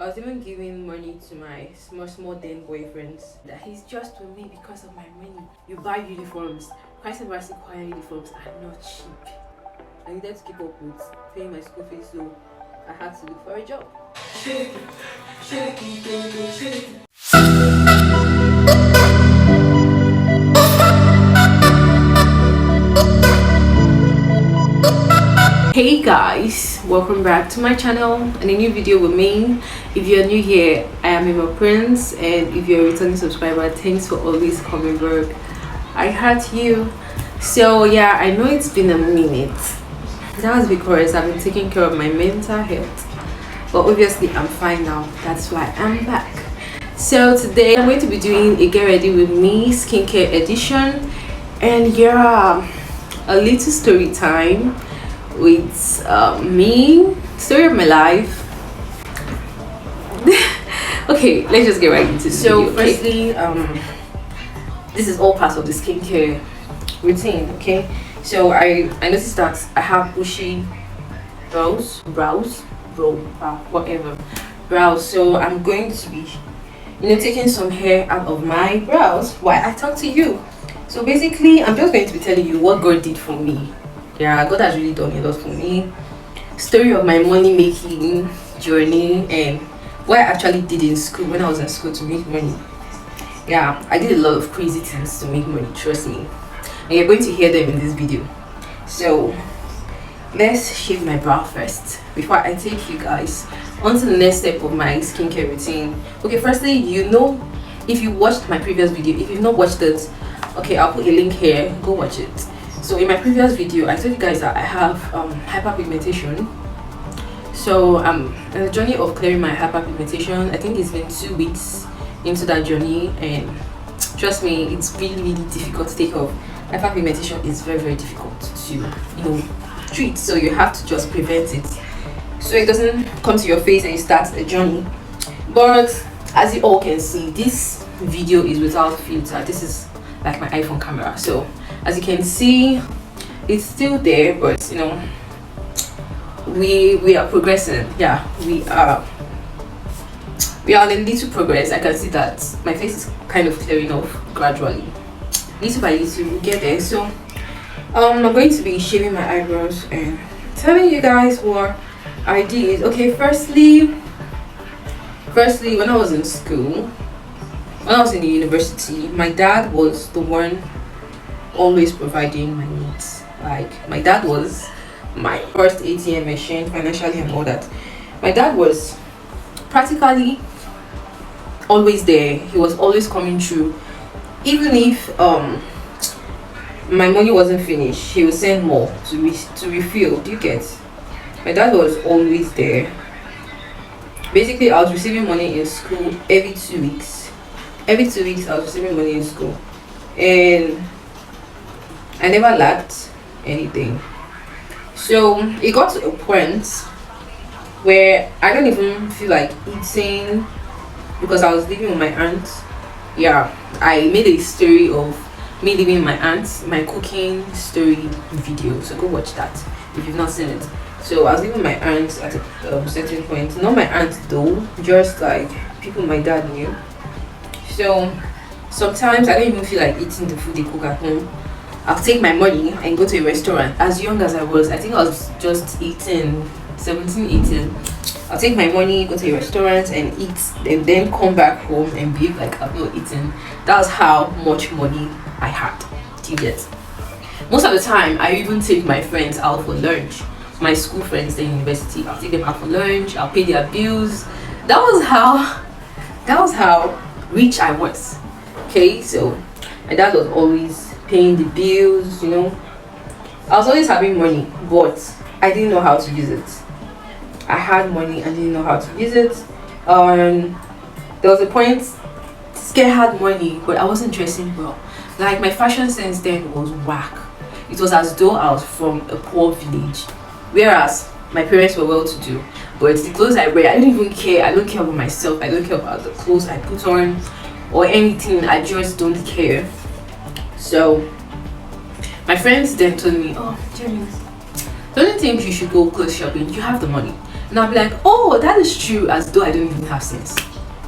I was even giving money to my small then boyfriends that he's just with me because of my money. You buy uniforms. Christ University choir uniforms are not cheap. I needed to keep up with paying my school fees, so I had to look for a job. Hey guys, welcome back to my channel and a new video with me. If you're new here, I am Emma Prince, and if you're a returning subscriber, thanks for always coming back. I heard you. So yeah, I know it's been a minute. That's because I've been taking care of my mental health, but obviously I'm fine now. That's why I'm back. So today I'm going to be doing a get ready with me skincare edition, and yeah, a little story time with me, story of my life. Okay, let's just get right into it. So firstly, this is all part of the skincare routine. Okay, so I noticed that I have bushy brows, whatever brows. So I'm going to be, taking some hair out of my brows while I talk to you. So basically, I'm just going to be telling you what God did for me. Yeah, God has really done a lot for me. Story of my money making journey and what I actually did in school when I was in school to make money. Yeah, I did a lot of crazy things to make money, trust me. And you're going to hear them in this video. So let's shave my brow first before I take you guys on to the next step of my skincare routine. Okay, firstly, if you watched my previous video, if you've not watched it, okay, I'll put a link here, go watch it. So in my previous video, I told you guys that I have hyperpigmentation. So in the journey of clearing my hyperpigmentation, I think it's been 2 weeks into that journey, and trust me, it's really difficult to take off. Hyperpigmentation is very difficult to treat, so you have to just prevent it so it doesn't come to your face and you start a journey. But as you all can see, this video is without filter. This is like my iPhone camera, so as you can see, it's still there, but we are progressing. Yeah, we are on a little progress. I can see that my face is kind of clearing off gradually, little by little. We get there. So I'm going to be shaving my eyebrows and telling you guys what I did. Okay, firstly, when I was in school, when I was in the university, my dad was the one always providing my needs. Like, my dad was my first ATM machine financially and all that. My dad was practically always there. He was always coming through. Even if my money wasn't finished, he would send more to refill. Do you get? My dad was always there. Basically, I was receiving money in school every 2 weeks. Every 2 weeks I was receiving money in school, and I never lacked anything. So it got to a point where I don't even feel like eating because I was living with my aunt. Yeah, I made a story of me living with my aunt, my cooking story video, so go watch that if you've not seen it. So I was living with my aunt at a certain point. Not my aunt though, just like people my dad knew. So sometimes I don't even feel like eating the food they cook at home. I'll take my money and go to a restaurant. As young as I was, I think I was just 17, 18. I'll take my money, go to a restaurant and eat, and then come back home and behave like I've not eaten. That's how much money I had. Do you get? Most of the time, I even take my friends out for lunch. My school friends in university, I'll take them out for lunch. I'll pay their bills. That was how rich I was. Okay, so my dad was always paying the bills. I was always having money, but I didn't know how to use it. I had money, I didn't know how to use it. There was a point Scare had money, but I wasn't dressing well. Like, my fashion sense then was whack. It was as though I was from a poor village, whereas my parents were well to do. But the clothes I wear, I don't even care. I don't care about myself. I don't care about the clothes I put on or anything. I just don't care. So my friends then told me, "Oh, Jenny, don't you think you should go clothes shopping? You have the money." And I'll be like, oh, that is true, as though I don't even have sense.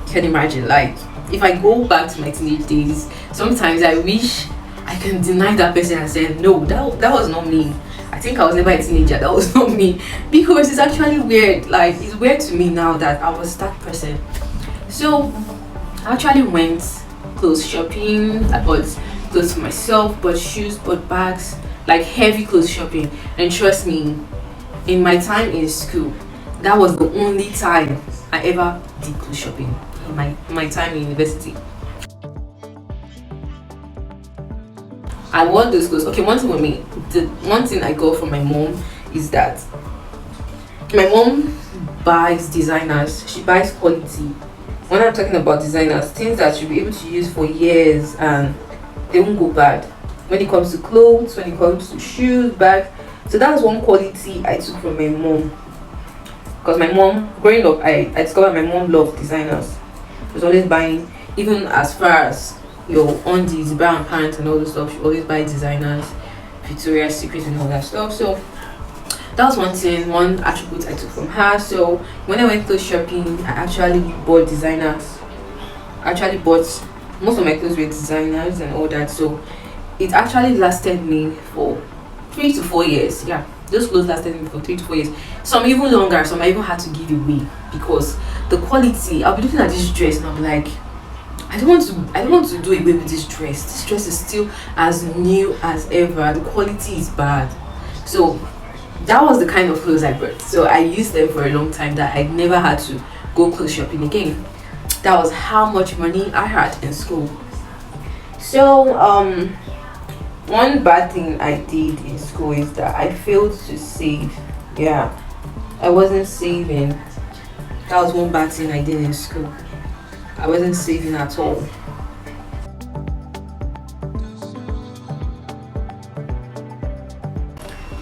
Can you imagine? Like, if I go back to my teenage days, sometimes I wish I can deny that person and say, no, that was not me. I think I was never a teenager. That was not me. Because it's actually weird. Like, it's weird to me now that I was that person. So I actually went clothes shopping. I bought clothes for myself, bought shoes, bought bags, like heavy clothes shopping. And trust me, in my time in school, that was the only time I ever did clothes shopping. In my time in university, I wore those clothes. Okay, one thing with me, the one thing I got from my mom is that my mom buys designers. She buys quality. When I'm talking about designers, things that you'll be able to use for years and they won't go bad. When it comes to clothes, when it comes to shoes, bags. So that's one quality I took from my mom. Because my mom, growing up, I discovered my mom loved designers. She was always buying, even as far as your undies, brown pants and all this stuff. She always buy designers, Victoria's Secret and all that stuff. So that was one thing, one attribute I took from her. So when I went to shopping, I actually bought designers. I actually bought most of my clothes were designers and all that. So it actually lasted me for 3 to 4 years. Yeah, those clothes lasted me for 3 to 4 years. Some even longer. Some I even had to give away because the quality. I'll be looking at this dress and I'm like, I don't want to do away with this dress. This dress is still as new as ever. The quality is bad. So that was the kind of clothes I bought. So I used them for a long time that I never had to go clothes shopping again. That was how much money I had in school. So one bad thing I did in school is that I failed to save. Yeah, I wasn't saving. That was one bad thing I did in school. I wasn't saving at all.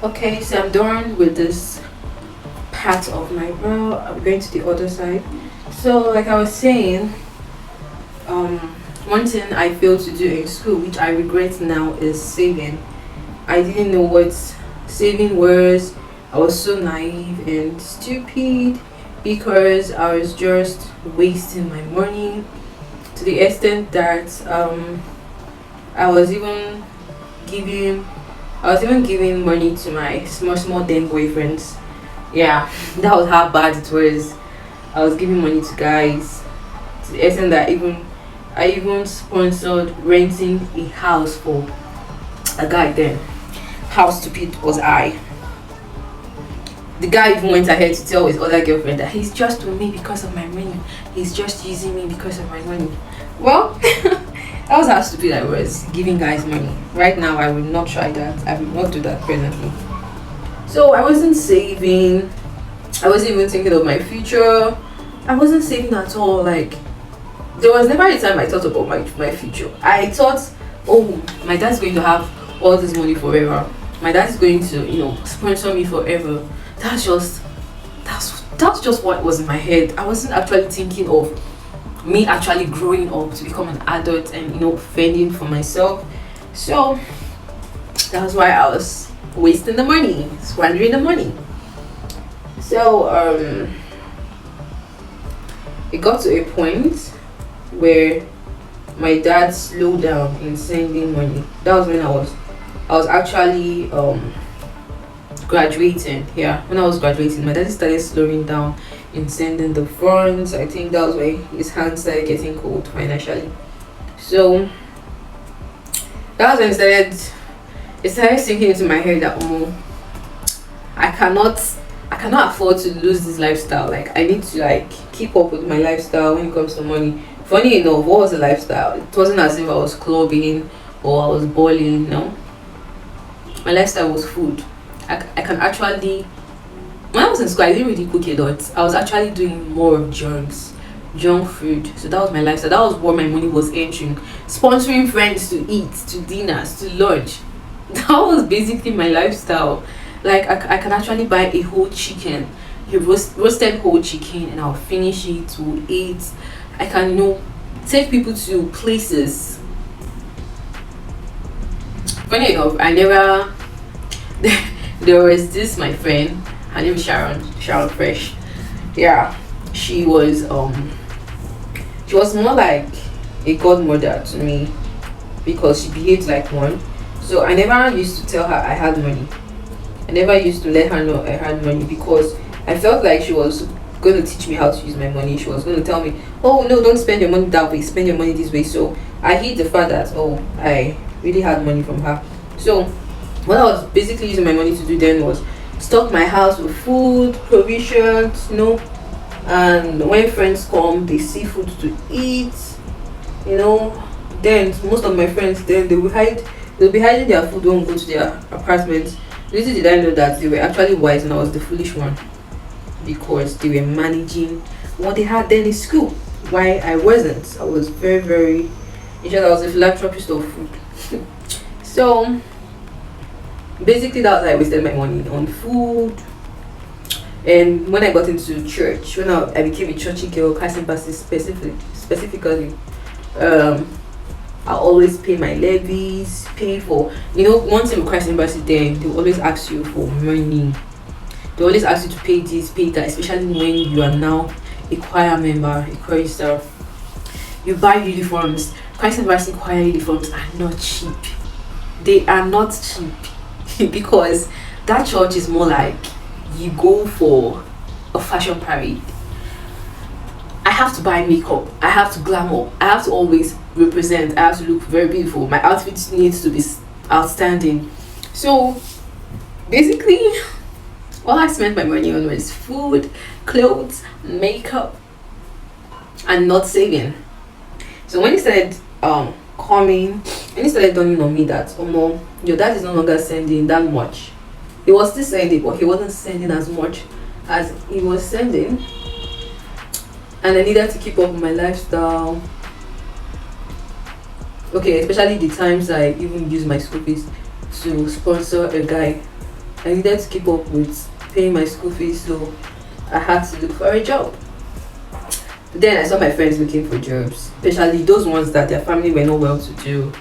Okay, so I'm done with this part of my brow. I'm going to the other side. So like I was saying, one thing I failed to do in school, which I regret now, is saving. I didn't know what saving was. I was so naive and stupid because I was just wasting my money to the extent that I was even giving money to my small then boyfriends. Yeah, that was how bad it was. I was giving money to guys to the extent that I even sponsored renting a house for a guy then. How stupid was I? The guy even went ahead to tell his other girlfriend that he's just with me because of my money. He's just using me because of my money. Well, that was how stupid I was, giving guys money. Right now, I will not try that. I will not do that presently. So I wasn't saving. I wasn't even thinking of my future. I wasn't saving at all. Like, there was never a time I thought about my future. I thought, oh, my dad's going to have all this money forever. My dad's going to, sponsor me forever. That's just what was in my head. I wasn't actually thinking of me actually growing up to become an adult and fending for myself. So that's why I was wasting the money, squandering the money. So it got to a point where my dad slowed down in sending money. That was when I was actually graduating. Yeah, when I was graduating, my dad started slowing down in sending the funds. I think that was when his hands started getting cold financially. So that was when it started sinking into my head that I cannot afford to lose this lifestyle. Like, I need to keep up with my lifestyle when it comes to money. Funny enough, what was the lifestyle? It wasn't as if I was clubbing or I was balling. No, my lifestyle was food. I can actually, when I was in school, I didn't really cook a lot. I was actually doing more of junk food. So that was my lifestyle. That was what my money was entering. Sponsoring friends to eat, to dinners, to lunch. That was basically my lifestyle. Like, I can actually buy a whole chicken, a roasted whole chicken, and I'll finish it, we'll eat. I can take people to places. Funny enough, I never there was this my friend, her name is Sharon Fresh. Yeah, she was more like a godmother to me because she behaved like one. So I never used to tell her I had money. I never used to let her know I had money because I felt like she was going to teach me how to use my money. She was going to tell me, oh no, don't spend your money that way, spend your money this way. So I hid the fact that, oh, I really had money from her. So what I was basically using my money to do then was stock my house with food, provisions, and when friends come, they see food to eat, then most of my friends, then they'll be hiding their food when we go to their apartments. Little did I know that they were actually wise and I was the foolish one, because they were managing what they had then in school. Why I wasn't. I was very, very, in short, I was a philanthropist of food. So basically that's how I wasted my money on food. And when I got into church, when I became a churchy girl, Christ Embassy specifically, I always pay my levies, pay for, one thing with Christ Embassy, then they always ask you for money. They always ask you to pay this, pay that, especially when you are now a choir member, a chorister. You buy uniforms. Christ Embassy choir uniforms are not cheap. They are not cheap because that church is more like you go for a fashion parade. I have to buy makeup, I have to glamour, I have to always represent, I have to look very beautiful, my outfit needs to be outstanding. So basically all I spent my money on was food, clothes, makeup, and not saving. So when he started coming, and he started dawning on me that, oh no, your dad is no longer sending that much. He was still sending, but he wasn't sending as much as he was sending. And I needed to keep up with my lifestyle. Okay, especially the times I even use my school fees to sponsor a guy. I needed to keep up with paying my school fees, so I had to look for a job. But then I saw my friends looking for jobs, especially those ones that their family were not well to do,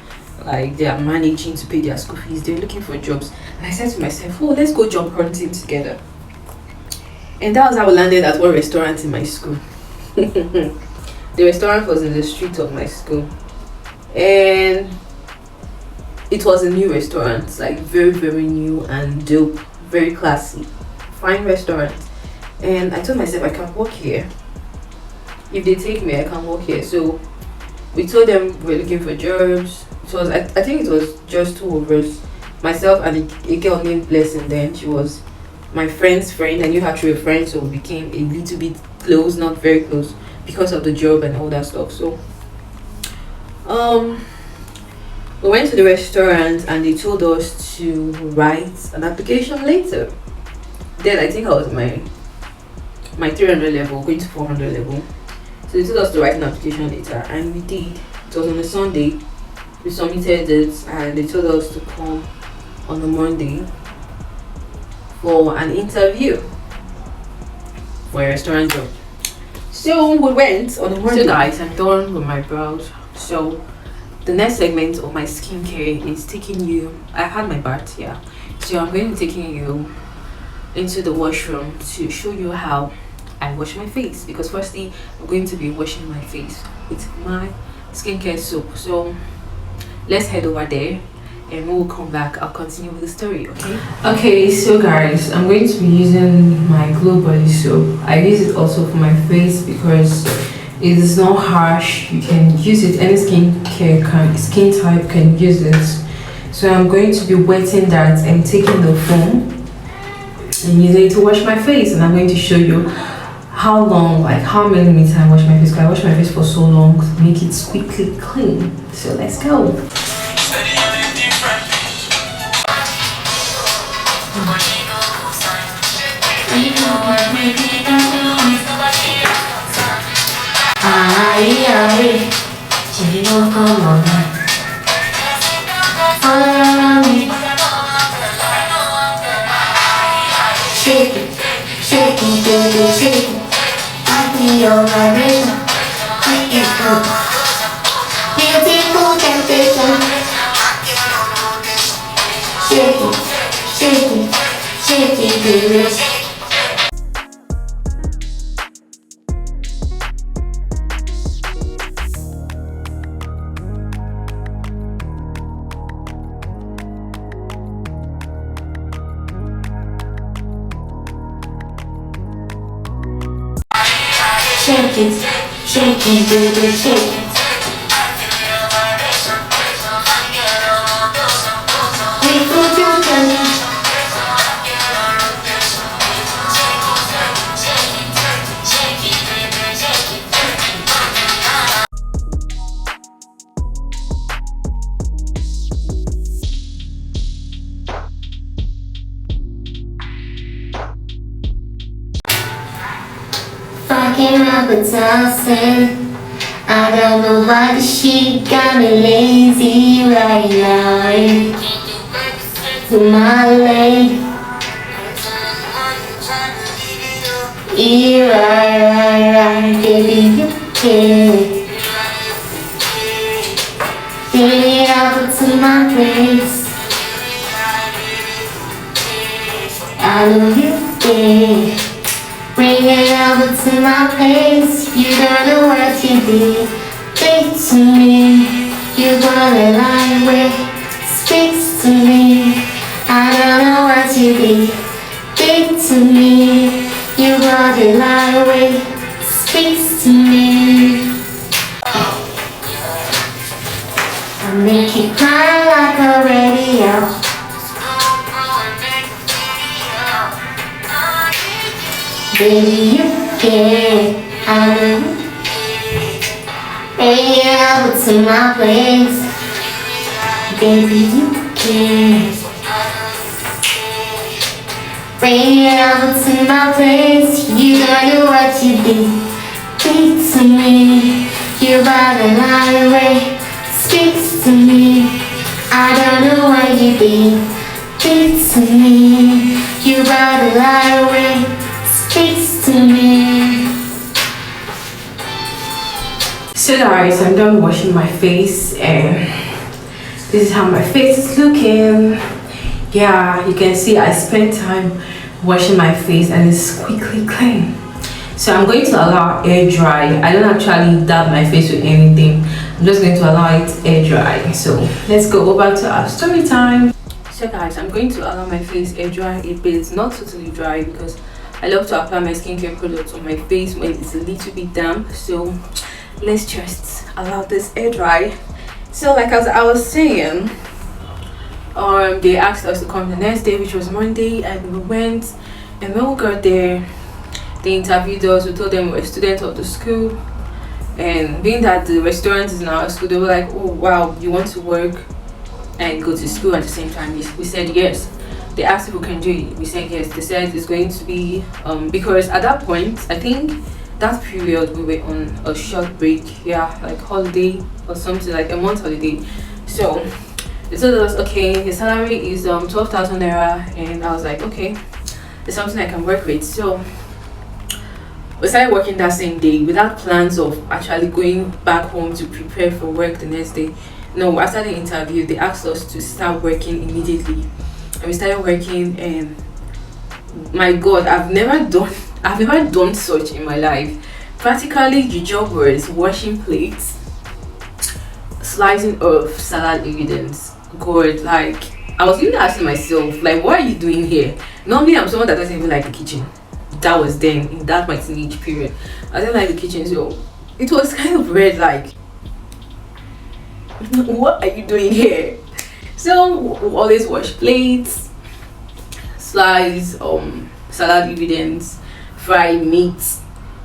like they are managing to pay their school fees, they're looking for jobs. And I said to myself, oh, let's go job hunting together. And that was how I landed at one restaurant in my school. The restaurant was in the street of my school, and it was a new restaurant, like very, very new and dope, very classy, fine restaurant. And I told myself I can work here. If they take me, I can work here. So we told them we're looking for jobs. It was, I think it was just two of us, myself and a girl named Blessing. Then she was my friend's friend. I knew her through a friend, so we became a little bit close, not very close, because of the job and all that stuff. So we went to the restaurant and they told us to write an application later. Then I think I was my 300 level going to 400 level, so they told us to write an application later, and we did. It was on a Sunday. We submitted it and they told us to come on a Monday for an interview for a restaurant job. So we went on a Monday. So guys, I'm done with my brows. So the next segment of my skincare is taking you, I had my bath, yeah, so I'm going to be taking you into the washroom to show you how I wash my face, because firstly I'm going to be washing my face with my skincare soap. So let's head over there and when we'll come back I'll continue with the story. Okay, so guys, I'm going to be using my Glow Body soap. I use it also for my face because it is not harsh. You can use it, any skin type can use it. So I'm going to be wetting that and taking the foam and using it to wash my face, and I'm going to show you how long, like how many minutes I wash my face, because I wash my face for so long to make it quickly clean. So let's go. Shake it, shake it, baby, shake it. I feel my rhythm, make it go. Beautiful temptation. Shake it, shake it, shake it, baby. shake it, shake it, baby, shake it. Fucking up and tossing. I don't know why the shit got me lazy right now. To my leg. Yeah, right, baby, you can. Get it out to my place. I love you, yeah. Bring it over to my place. You don't know what you did. Speak to me. You wanna lie with. Speaks to me. I don't know what you did. Speak to me. You wanna lie with. Speaks to me. I make you cry like a radio. Baby, you can. I will. Bring it over to my place. Baby, you can. Bring it over to my place. You don't know what you did. Speak to me. You better lie away. Speaks to me. I don't know what you did. Speak to me. You better lie away. Speaks to me. So guys, I'm done washing my face and this is how my face is looking. Yeah, you can see I spent time washing my face and it's quickly clean. So I'm going to allow air dry. I don't actually dab my face with anything. I'm just going to allow it air dry. So let's go over to our story time. So guys, I'm going to allow my face air dry a bit, not totally dry, because I love to apply my skincare products on my face when it's a little bit damp. So let's just allow this air dry. So like as I was saying, they asked us to come the next day, which was Monday, and we went. And when we got there, they interviewed us. We told them we were students of the school, and being that the restaurant is in our school, they were like, oh wow, you want to work and go to school at the same time? We said yes. They asked if we can do it. We said yes. They said it's going to be because at that point, I think that period we were on a short break, yeah, like holiday or something, like a month holiday. So they told us, okay, the salary is 12,000 naira, and I was like, okay, it's something I can work with. So we started working that same day without plans of actually going back home to prepare for work the next day. No, after the interview, they asked us to start working immediately. And we started working, and my god, I've never done such in my life. Practically the job was washing plates, slicing of salad ingredients. God, like I was even asking myself, like, what are you doing here? Normally I'm someone that doesn't even like the kitchen. That was then in that my teenage period. I didn't like the kitchen, so it was kind of weird, like what are you doing here? So we always wash plates, slice salad ingredients, fry meat.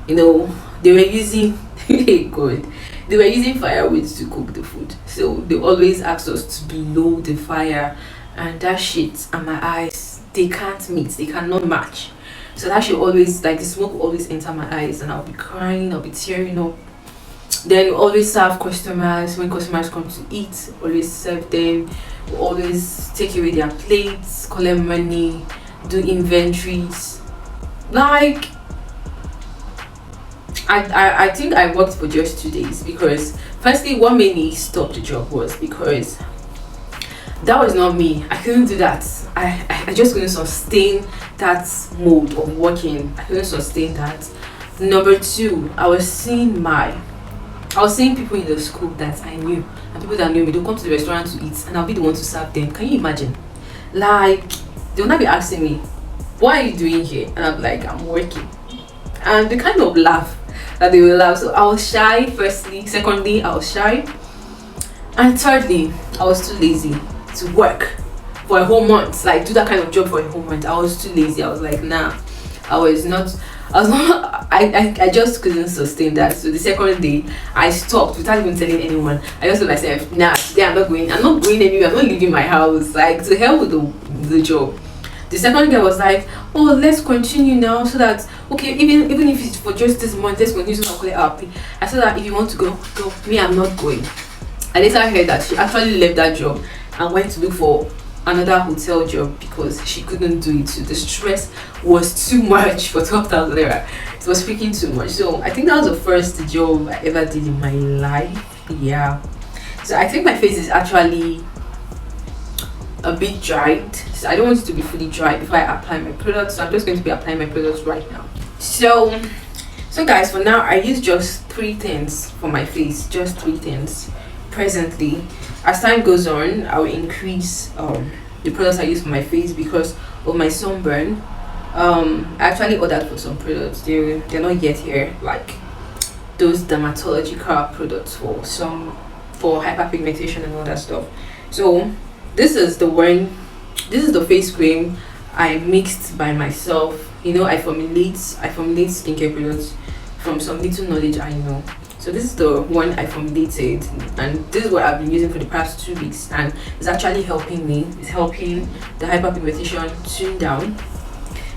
You know, they were using good. They were using firewood to cook the food. So they always asked us to blow the fire, and that shit and my eyes, they can't meet, they cannot match. So that shit always, like the smoke will always enter my eyes, and I'll be crying, I'll be tearing up. Then we always serve customers. When customers come to eat, always serve them. We always take away their plates, collect money, do inventories. Like I think I worked for just 2 days, because firstly what made me stop the job was because that was not me. I couldn't do that. I just couldn't sustain that mode of working. I couldn't sustain that. Number two, I was seeing people in the school that I knew, and people that knew me, they'll come to the restaurant to eat, and I'll be the one to serve them. Can you imagine? Like, they'll not be asking me, what are you doing here? And I'm like, I'm working. And they kind of laugh. that they will laugh. So I was shy, firstly. Secondly, I was shy. And thirdly, I was too lazy to work for a whole month. Like, do that kind of job for a whole month. I was too lazy. I was like, nah. I was not, I just couldn't sustain that. So the second day, I stopped without even telling anyone. I just told myself, nah, today I'm not going anywhere. I'm not leaving my house. Like, to hell with the job. The second girl was like, oh, let's continue now, so that, okay, even if it's for just this month, let's continue, so I'm happy. I said that if you want to go, go. Me, I'm not going. I later heard that she actually left that job and went to look for another hotel job because she couldn't do it. So the stress was too much for 12,000 naira. It was freaking too much. So I think that was the first job I ever did in my life. Yeah. So I think my face is actually a bit dried. So I don't want it to be fully dry before I apply my products. So I'm just going to be applying my products right now. So guys, for now I use just 3 things for my face. Just 3 things. Presently, as time goes on, I will increase the products I use for my face because of my sunburn. I actually ordered for some products. They're not yet here, like those dermatological products for hyperpigmentation and all that stuff. So this is the face cream I mixed by myself. You know, I formulate skincare products from some little knowledge I know. So this is the one I formulated, and this is what I've been using for the past 2 weeks, and it's actually helping me. It's helping the hyperpigmentation tune down.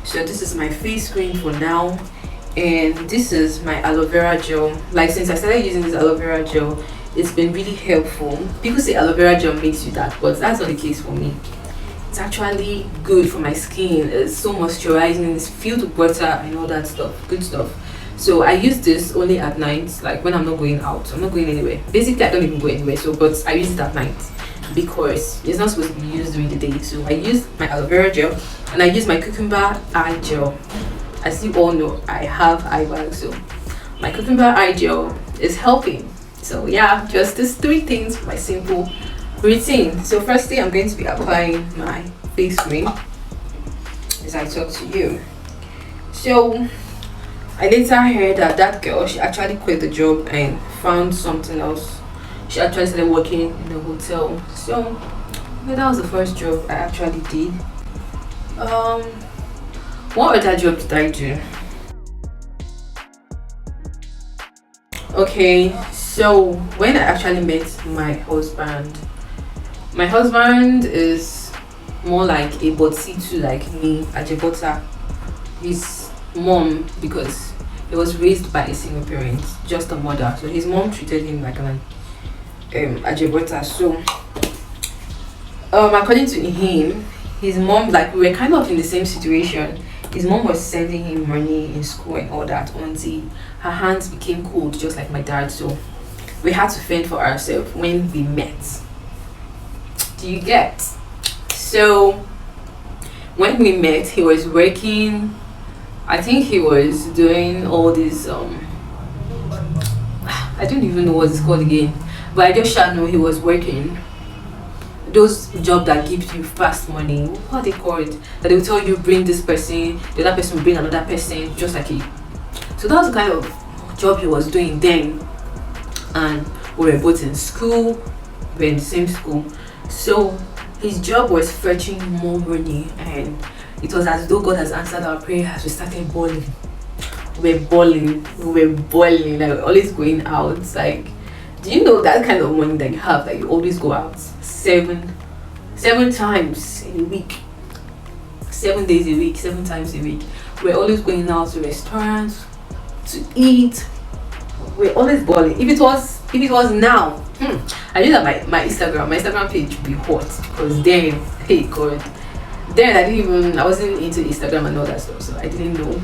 So this is my face cream for now, and this is my aloe vera gel. Like, since I started using this aloe vera gel, it's been really helpful. People say aloe vera gel makes you that, but that's not the case for me. It's actually good for my skin. It's so moisturizing. It's filled with butter and all that stuff. Good stuff. So I use this only at night, like when I'm not going out. I'm not going anywhere. Basically, I don't even go anywhere. So, but I use it at night because it's not supposed to be used during the day. So I use my aloe vera gel and I use my cucumber eye gel. As you all know, I have eye bags, so my cucumber eye gel is helping. So yeah, just these 3 things for my simple routine. So firstly, I'm going to be applying my face cream as I talk to you. So I later heard that girl, she actually quit the job and found something else. She actually started working in a hotel. So yeah, that was the first job I actually did. What other job did I do? Okay, so when I actually met my husband is more like a botsy too, like me, Ajebota. His mom, because he was raised by a single parent, just a mother, so his mom treated him like an Ajebota. So according to him, his mom, like, we were kind of in the same situation. His mom was sending him money in school and all that until her hands became cold, just like my dad. So we had to fend for ourselves when we met. Do you get? So when we met, he was working. I think he was doing all this I don't even know what it's called again, but I just shall know he was working those jobs that gives you fast money. What are they called? That they will tell you bring this person, the other person will bring another person, just like it. So that was the kind of job he was doing then, and we were both in school. We were in the same school, so his job was fetching more money, and it was as though God has answered our prayer as we started balling. We were balling, like always going out. Like, do you know that kind of money that you have, that you always go out seven times in a week, 7 days a week, 7 times a week? We're always going out to restaurants to eat. We're always balling. If it was now, I knew that my Instagram page would be hot, because then, hey God, then I wasn't into Instagram and all that stuff, so I didn't know,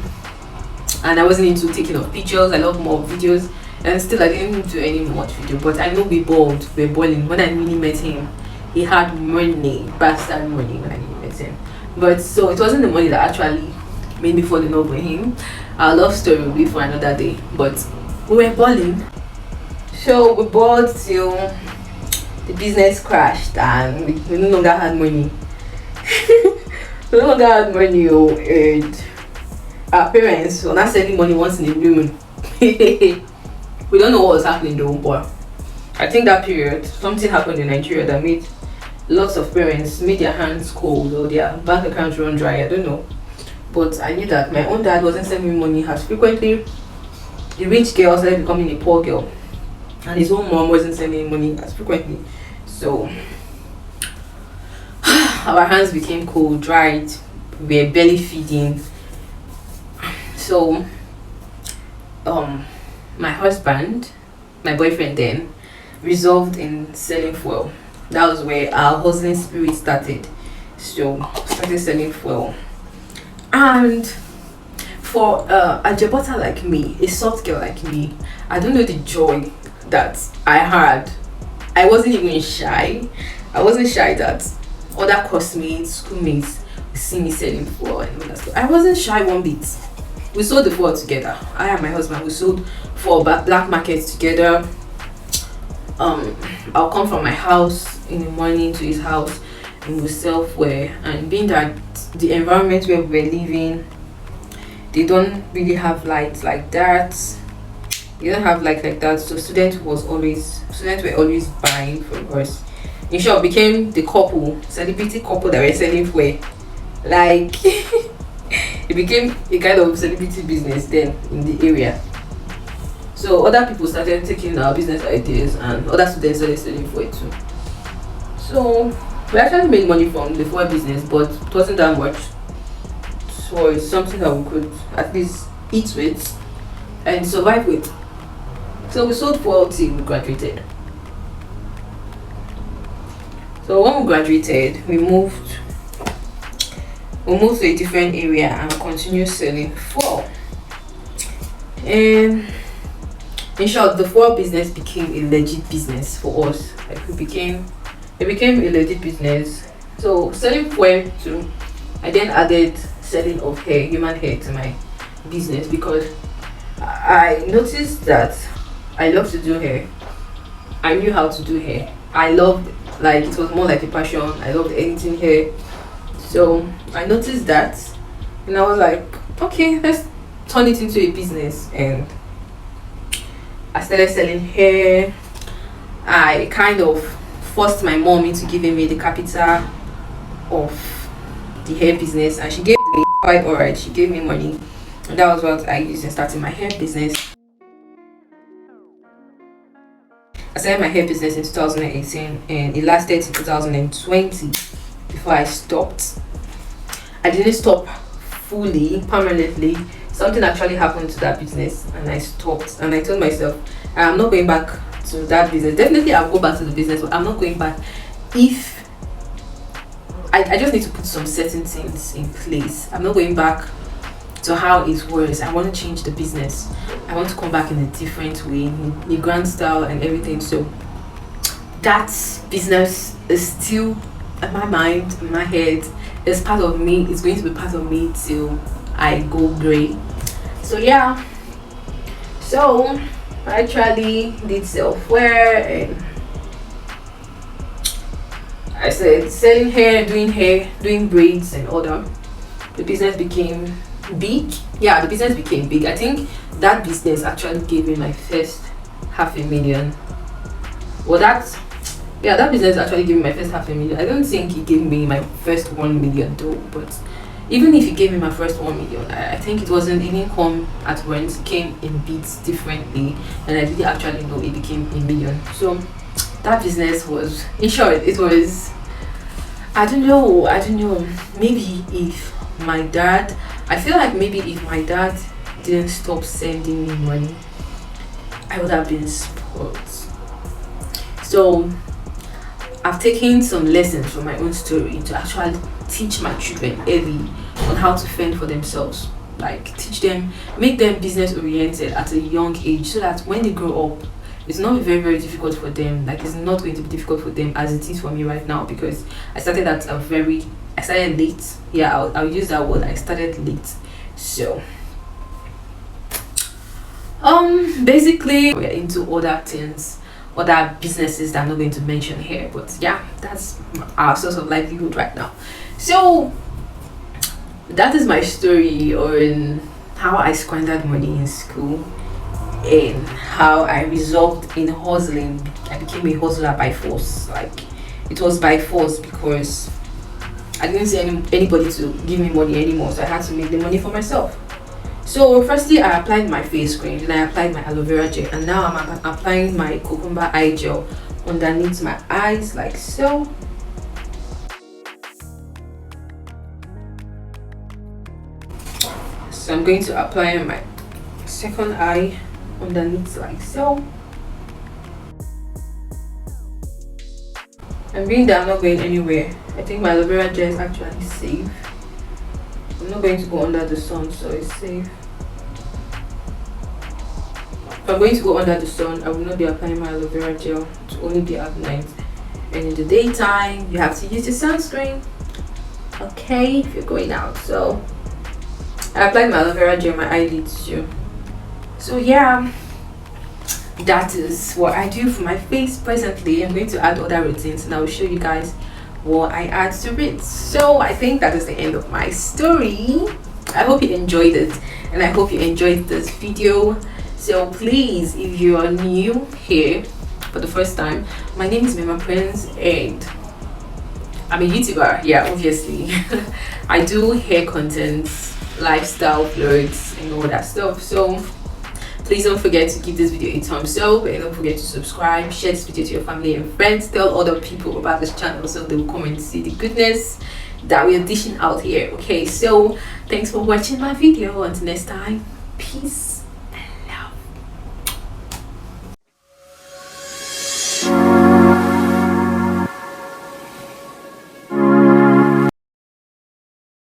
and I wasn't into taking of pictures. I love more videos, and still I didn't do any much video. But I know we're balling. When I really met him, he had money, bastard money when I really met him. But so it wasn't the money that actually made me fall in love with him. Our love story will be for another day. But we were balling. So we balled till the business crashed and we no longer had money. We no longer had money, and our parents were not sending money once in a blue moon. We don't know what was happening though, but I think that period something happened in Nigeria that made lots of parents made their hands cold or their bank accounts run dry. I don't know, but I knew that my own dad wasn't sending me money as frequently. The rich girl started becoming a poor girl, and his own mom wasn't sending money as frequently. So our hands became cold, dried. We were barely feeding. So my husband, my boyfriend then, resolved in selling fuel. That was where our hustling spirit started. So started selling fuel. And for a Jabota like me, a soft girl like me, I don't know the joy that I had. I wasn't even shy. I wasn't shy that other classmates, schoolmates would see me selling fuel and all that stuff. I wasn't shy one bit. We sold the fuel together. I and my husband, we sold for black markets together. I'll come from my house in the morning to his house and we sell fuel. And being that the environment where we're living, they don't really have lights like that. They don't have light like that. So students were always buying from us. In short, became the celebrity couple that were selling fuel. Like it became a kind of celebrity business then in the area. So other people started taking our business ideas and other students started selling for it too. So we actually made money from the fuel business, but it wasn't that much. So it's something that we could at least eat with and survive with. So we sold fuel till we graduated. So when we graduated, we moved to a different area and continued selling fuel. And in short, the fuel business became a legit business for us. Like it became a legit business. So selling fuel too, I then added selling of hair, human hair, to my business because I noticed that I love to do hair. I knew how to do hair. I loved, like, it was more like a passion. I loved editing hair. So I noticed that and I was like, okay, let's turn it into a business. And I started selling hair. I kind of forced my mom into giving me the capital of the hair business, and she gave me quite alright. She gave me money, and that was what I used in starting my hair business. I started my hair business in 2018 and it lasted to 2020 before I stopped. I didn't stop fully, permanently. Something actually happened to that business and I stopped, and I told myself I'm not going back to that business. Definitely I'll go back to the business, but I'm not going back if I just need to put some certain things in place. I'm not going back to how it was. I want to change the business. I want to come back in a different way, in the grand style and everything. So that business is still in my mind, in my head. It's part of me. It's going to be part of me till I go grey. So yeah, so I actually did self-wear and I said selling hair, doing braids and all that. The business became big. Yeah, the business became big. I think that business actually gave me my first $500,000. Well, that business actually gave me my first $500,000. I don't think it gave me my first 1 million though, but even if it gave me my first 1 million, I think it didn't come at once. It came in bits differently, and I didn't actually know it became a million. So that business was, in short, it was, I don't know, maybe if my dad, I feel like maybe if my dad didn't stop sending me money, I would have been spoiled. So I've taken some lessons from my own story to actually teach my children early on how to fend for themselves. Like teach them, make them business oriented at a young age, so that when they grow up, it's not very, very difficult for them. Like it's not going to be difficult for them as it is for me right now, because I started late. Yeah, I'll use that word. I started late. So basically we're into other things, other businesses that I'm not going to mention here, but yeah, that's our source of livelihood right now. So that is my story on how I squandered money in school in how I resolved in hustling. I became a hustler by force. Like, it was by force because I didn't see anybody to give me money anymore, so I had to make the money for myself. So firstly, I applied my face cream, then I applied my aloe vera gel, and now I'm applying my cucumber eye gel underneath my eyes, like so. So I'm going to apply my second eye underneath, like so. And being that I'm not going anywhere, I think my aloe vera gel is actually safe. I'm not going to go under the sun, so it's safe. If I'm going to go under the sun, I will not be applying my aloe vera gel. It will only be at night. And in the daytime, you have to use your sunscreen, okay, if you're going out. So I applied my aloe vera gel on my eyelids too. So yeah, that is what I do for my face presently. I'm going to add other routines and I will show you guys what I add to it. So I think that is the end of my story. I hope you enjoyed it and I hope you enjoyed this video. So please, if you are new here for the first time, my name is Mema Prince and I'm a YouTuber. Yeah, obviously. I do hair content, lifestyle vlogs and all that stuff. So please don't forget to give this video a thumbs up and don't forget to subscribe, share this video to your family and friends, tell other people about this channel so they will come and see the goodness that we are dishing out here. Okay, so thanks for watching my video. Until next time, peace.